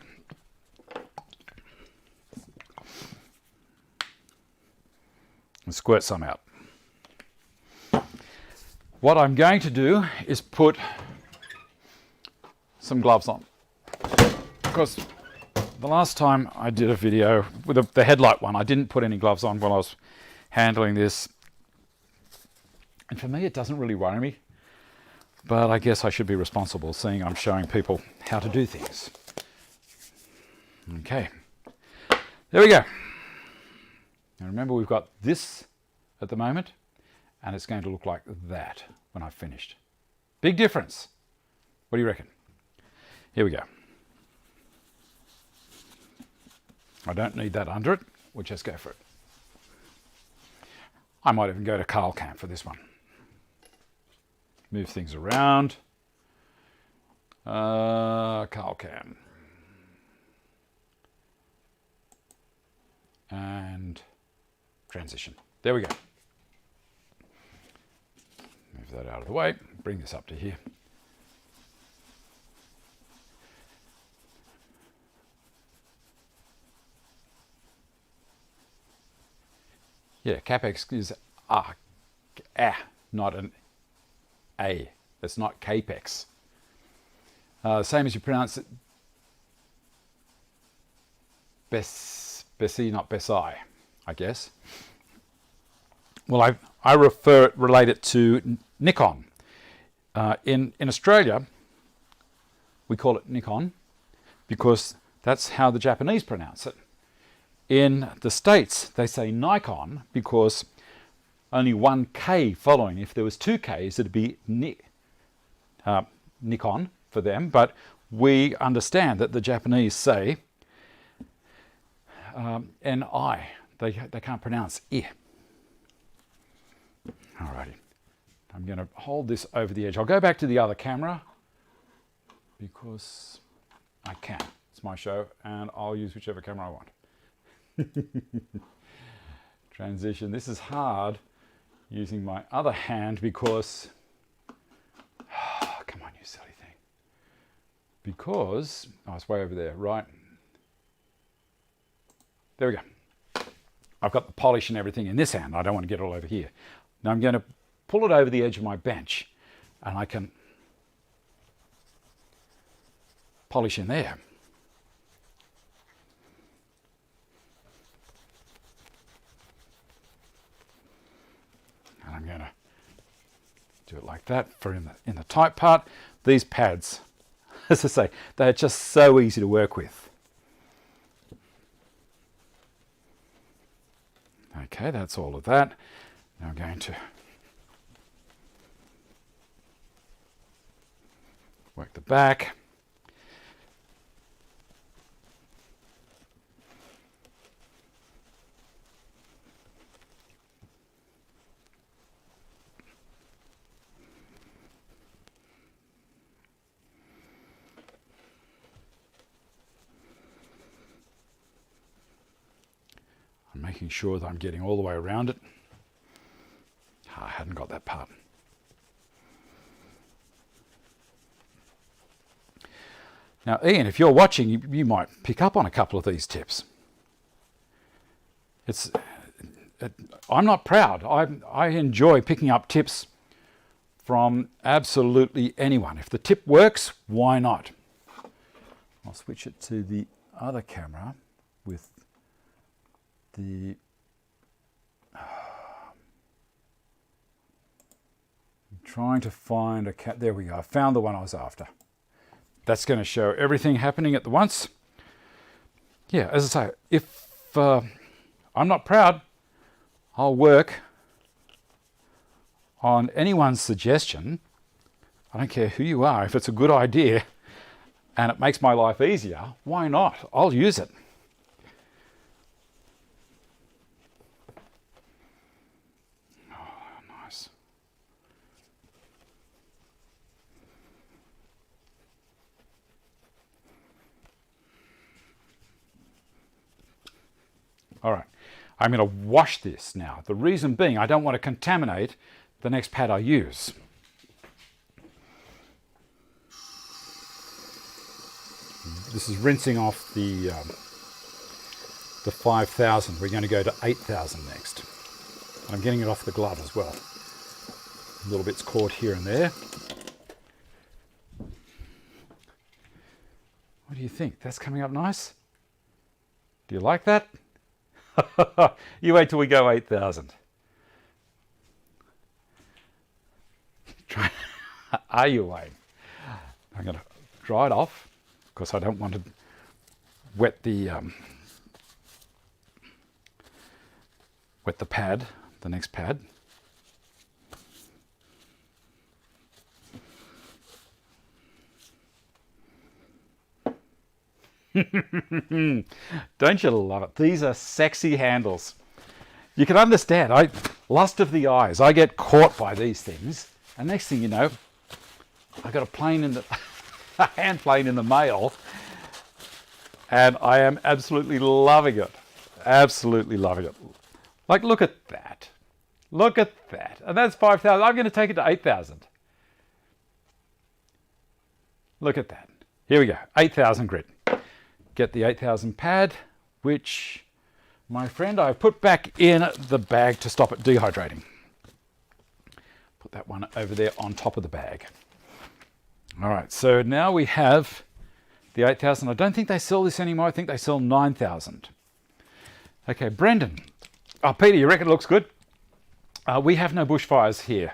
And squirt some out. What I'm going to do is put some gloves on, because the last time I did a video with the headlight one, I didn't put any gloves on while I was handling this, and for me it doesn't really worry me, but I guess I should be responsible seeing I'm showing people how to do things. Okay, there we go. Now remember, we've got this at the moment, and it's going to look like that when I've finished. Big difference. What do you reckon? Here we go. I don't need that under it. We'll just go for it. I might even go to Carl Cam for this one. Move things around. Carl Cam. And transition. There we go. Move that out of the way. Bring this up to here. Yeah, Capex is not an A. It's not Capex. Same as you pronounce it. Bessie, not Bessie, I guess. Well, I relate it to Nikon. In Australia, we call it Nikon because that's how the Japanese pronounce it. In the States, they say Nikon because only one K following. If there was two Ks, it'd be Nikon for them. But we understand that the Japanese say N-I. They can't pronounce I. Alrighty. I'm going to hold this over the edge. I'll go back to the other camera because I can. It's my show and I'll use whichever camera I want. Transition. This is hard using my other hand because, come on, you silly thing. Because, it's way over there, right? There we go. I've got the polish and everything in this hand. I don't want to get it all over here. Now I'm going to pull it over the edge of my bench and I can polish in there. And I'm going to do it like that for in the tight part. These pads, as I say, they're just so easy to work with. Okay, that's all of that. Now I'm going to work the back. I'm making sure that I'm getting all the way around it. I hadn't got that part. Now, Ian, if you're watching, you might pick up on a couple of these tips. I'm not proud. I enjoy picking up tips from absolutely anyone. If the tip works, why not? I'll switch it to the other camera with the trying to find a cat. There we go. I found the one I was after. That's going to show everything happening at the once. Yeah, as I say, if I'm not proud, I'll work on anyone's suggestion. I don't care who you are. If it's a good idea and it makes my life easier, why not? I'll use it. All right, I'm going to wash this now. The reason being, I don't want to contaminate the next pad I use. This is rinsing off the 5,000. We're going to go to 8,000 next. I'm getting it off the glove as well. Little bits caught here and there. What do you think? That's coming up nice? Do you like that? You wait till we go 8,000. Are you waiting? I'm going to dry it off because I don't want to wet the pad, the next pad. Don't you love it? These are sexy handles. You can understand, lust of the eyes. I get caught by these things, and next thing you know, I got a hand plane in the mail, and I am absolutely loving it. Absolutely loving it. Like, look at that. Look at that. And that's 5,000. I'm going to take it to 8,000. Look at that. Here we go. 8,000 grit. Get the 8,000 pad, which, my friend, I've put back in the bag to stop it dehydrating. Put that one over there on top of the bag. All right, so now we have the 8,000. I don't think they sell this anymore. I think they sell 9,000. Okay, Brendan. Oh, Peter, you reckon it looks good? We have no bushfires here.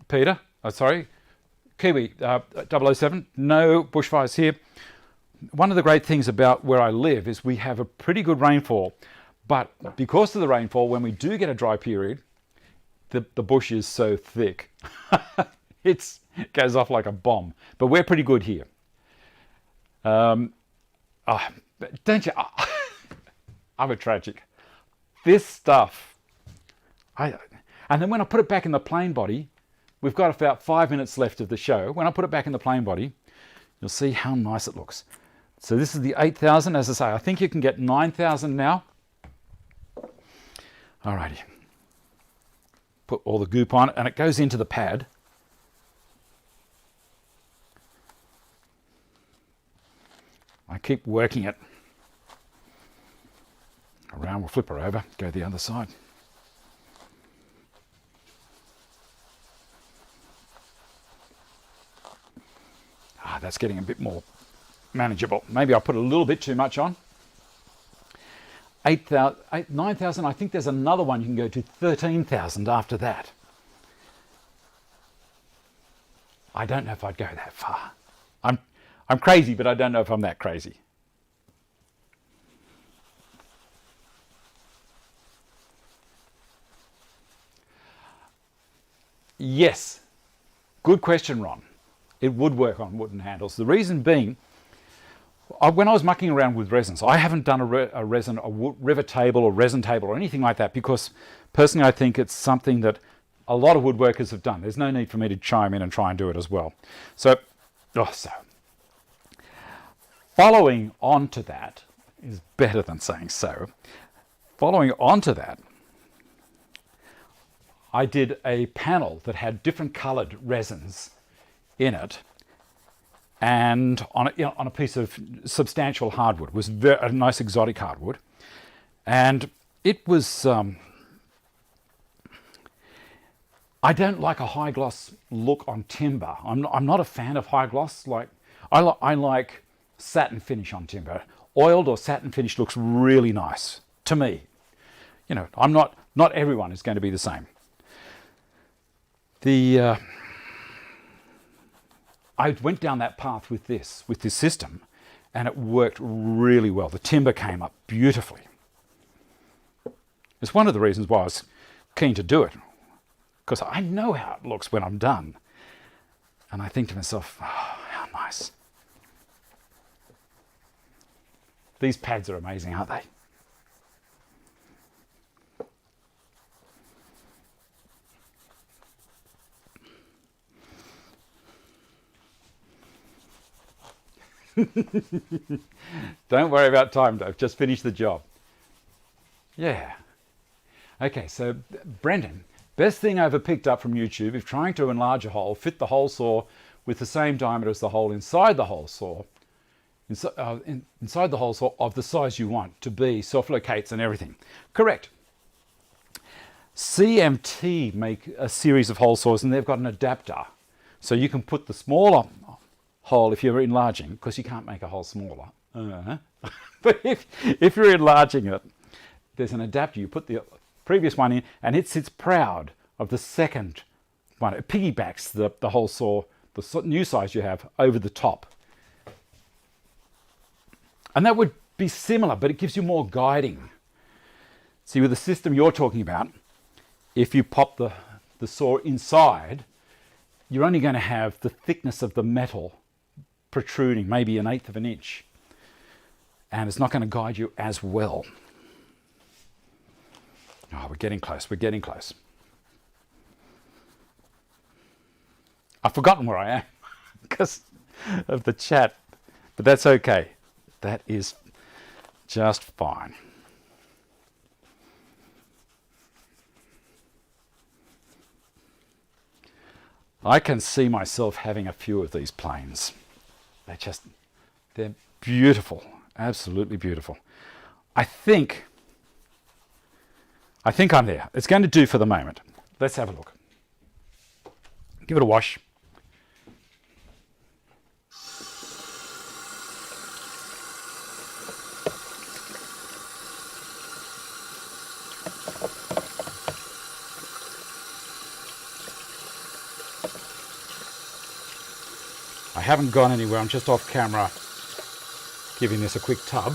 Peter, sorry, Kiwi 007, no bushfires here. One of the great things about where I live is we have a pretty good rainfall, but because of the rainfall, when we do get a dry period, the bush is so thick. It goes off like a bomb, but we're pretty good here. Don't you? I'm a tragic. This stuff, and then when I put it back in the plain body, we've got about 5 minutes left of the show. When I put it back in the plain body, you'll see how nice it looks. So this is the 8,000. As I say, I think you can get 9,000 now. Alrighty. Put all the goop on, and it goes into the pad. I keep working it around. We'll flip her over, go the other side. That's getting a bit more manageable. Maybe I put a little bit too much on. 9,000. I think there's another one you can go to 13,000 after that. I don't know if I'd go that far. I'm crazy, but I don't know if I'm that crazy. Yes. Good question, Ron. It would work on wooden handles. The reason being, when I was mucking around with resins, I haven't done a river table or resin table or anything like that because personally I think it's something that a lot of woodworkers have done. There's no need for me to chime in and try and do it as well. So following on to that is better than saying so. Following on to that, I did a panel that had different coloured resins in it, and on a piece of substantial hardwood. It was a nice exotic hardwood, and it was. I don't like a high gloss look on timber. I'm not a fan of high gloss. Like I like satin finish on timber. Oiled or satin finish looks really nice to me. You know, not everyone is going to be the same. I went down that path with this system, and it worked really well. The timber came up beautifully. It's one of the reasons why I was keen to do it, because I know how it looks when I'm done. And I think to myself, oh, how nice. These pads are amazing, aren't they? Don't worry about time, Dave. Just finish the job. Yeah. Okay, so Brendan, best thing I ever picked up from YouTube, if trying to enlarge a hole, fit the hole saw with the same diameter as the hole inside the hole saw, inside the hole saw of the size you want to be, self-locates and everything. Correct. CMT make a series of hole saws, and they've got an adapter. So you can put the smaller hole if you're enlarging, because you can't make a hole smaller. But if you're enlarging it, there's an adapter. You put the previous one in, and it sits proud of the second one. It piggybacks the hole saw, the new size you have, over the top. And that would be similar, but it gives you more guiding. See, with the system you're talking about, if you pop the saw inside, you're only going to have the thickness of the metal protruding, maybe 1/8 of an inch, and it's not going to guide you as well. Oh, we're getting close. We're getting close. I've forgotten where I am because of the chat, but that's okay. That is just fine. I can see myself having a few of these planes. They're beautiful, absolutely beautiful. I think I'm there. It's going to do for the moment. Let's have a look. Give it a wash. haven't gone anywhere. I'm just off camera giving this a quick tub.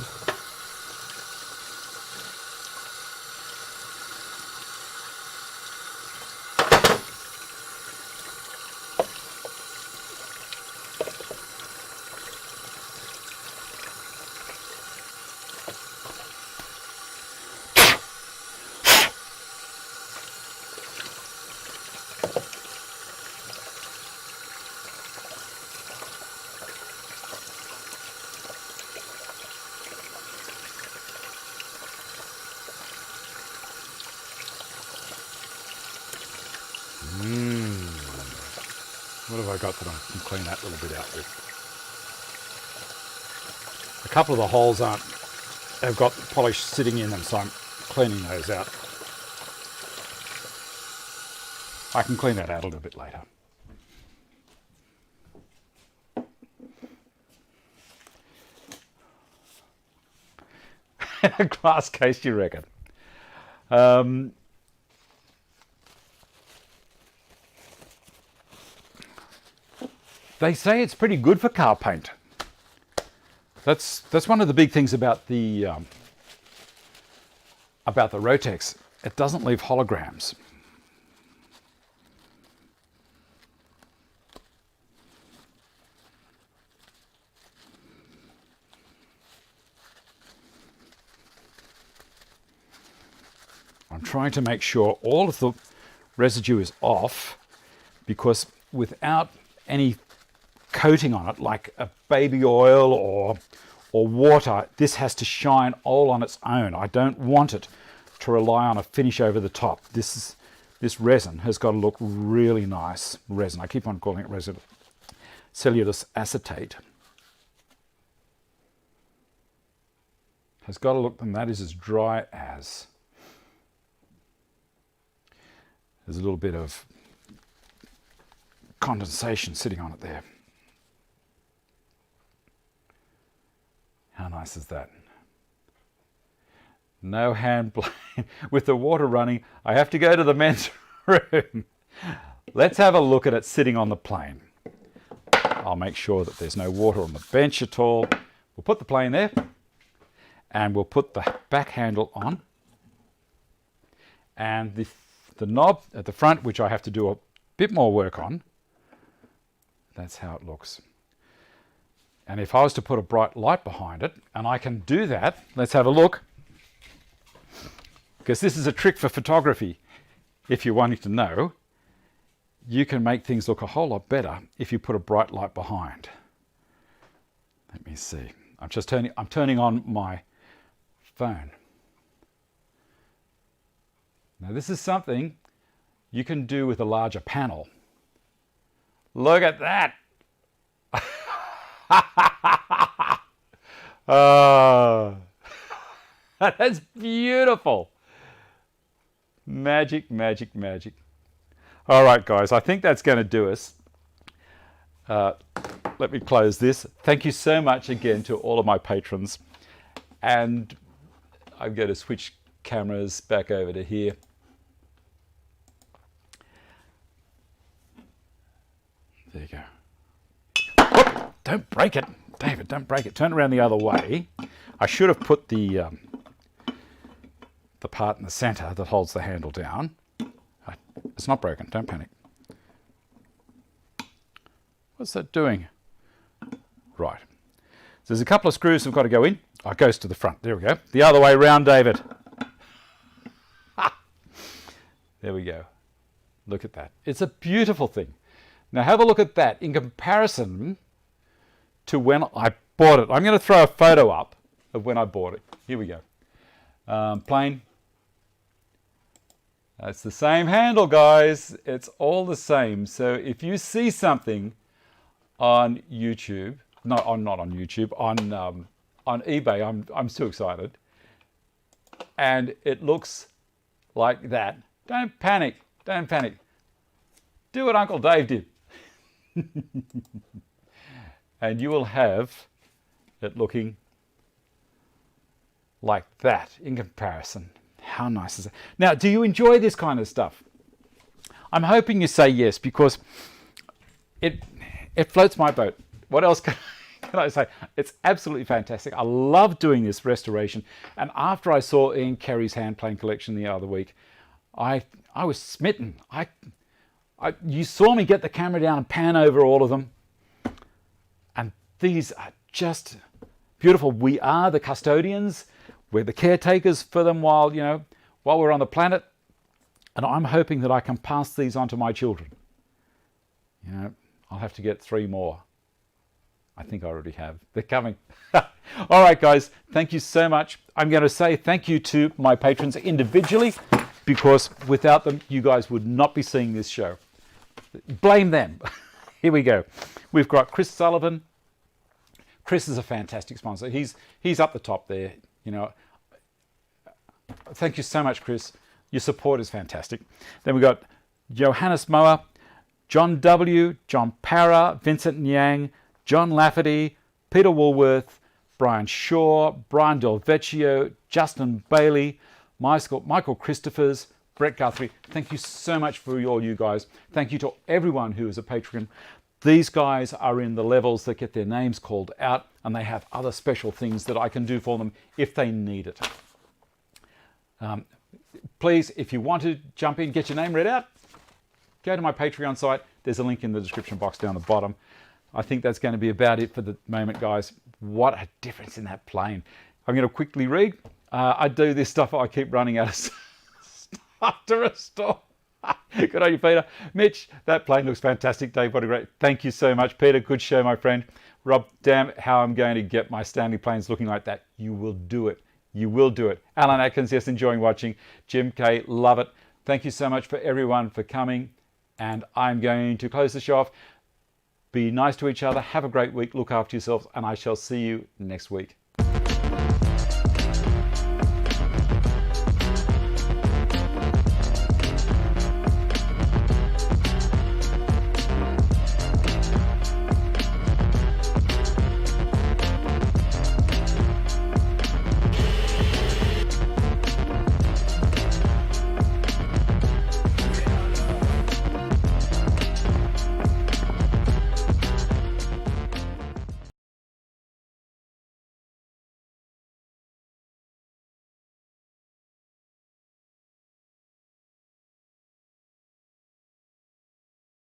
What have I got that I can clean that little bit out with? A couple of the holes have got polish sitting in them, so I'm cleaning those out. I can clean that out a little bit later. A glass case, you reckon? They say it's pretty good for car paint. That's one of the big things about the Rotex. It doesn't leave holograms. I'm trying to make sure all of the residue is off, because without any coating on it, like a baby oil or water, this has to shine all on its own. I don't want it to rely on a finish over the top. This resin has got to look really nice. Resin, I keep on calling it resin. Cellulose acetate has got to look, and that is as dry as. There's a little bit of condensation sitting on it there. How nice is that? No hand plane. With the water running, I have to go to the men's room. Let's have a look at it sitting on the plane. I'll make sure that there's no water on the bench at all. We'll put the plane there, and we'll put the back handle on. And the knob at the front, which I have to do a bit more work on. That's how it looks. And if I was to put a bright light behind it, and I can do that, let's have a look. Because this is a trick for photography. If you're wanting to know, you can make things look a whole lot better if you put a bright light behind. Let me see. I'm turning on my phone. Now this is something you can do with a larger panel. Look at that. Oh, that's beautiful. Magic, magic, magic. All right, guys, I think that's going to do us. Let me close this. Thank you so much again to all of my patrons. And I'm going to switch cameras back over to here. There you go. Whoop, don't break it. David, don't break it. Turn around the other way. I should have put the part in the center that holds the handle down. It's not broken. Don't panic. What's that doing? Right. So there's a couple of screws that have got to go in. Oh, it goes to the front. There we go. The other way round, David. There we go. Look at that. It's a beautiful thing. Now have a look at that in comparison to when I bought it. I'm going to throw a photo up of when I bought it. Here we go. Plane. It's the same handle, guys. It's all the same. So if you see something on YouTube, not on YouTube, on eBay, I'm too excited, and it looks like that, don't panic. Don't panic. Do what Uncle Dave did. And you will have it looking like that in comparison. How nice is it? Now, do you enjoy this kind of stuff? I'm hoping you say yes, because it floats my boat. what else can I say? It's absolutely fantastic. I love doing this restoration. And after I saw Ian Carey's hand plane collection the other week, I was smitten. You saw me get the camera down and pan over all of them. And these are just beautiful. We are the custodians. We're the caretakers for them while we're on the planet. And I'm hoping that I can pass these on to my children. I'll have to get 3 more. I think I already have. They're coming. All right, guys. Thank you so much. I'm going to say thank you to my patrons individually, because without them, you guys would not be seeing this show. Blame them. Here we go. We've got Chris Sullivan. Chris is a fantastic sponsor. He's up the top there. Thank you so much, Chris. Your support is fantastic. Then we've got Johannes Moa, John W., John Parra, Vincent Yang, John Lafferty, Peter Woolworth, Brian Shaw, Brian Del Vecchio, Justin Bailey, Michael Christophers, Brett Guthrie. Thank you so much for all you guys. Thank you to everyone who is a patron. These guys are in the levels that get their names called out, and they have other special things that I can do for them if they need it. Please, if you want to jump in, get your name read out, go to my Patreon site. There's a link in the description box down the bottom. I think that's going to be about it for the moment, guys. What a difference in that plane. I'm going to quickly read. I do this stuff. I keep running out of stuff to restore. Good on you, Peter. Mitch, that plane looks fantastic. Dave, what a great... Thank you so much, Peter. Good show, my friend. Rob, damn how I'm going to get my Stanley planes looking like that. You will do it. You will do it. Alan Atkins, yes, enjoying watching. Jim K, love it. Thank you so much for everyone for coming. And I'm going to close the show off. Be nice to each other. Have a great week. Look after yourselves. And I shall see you next week.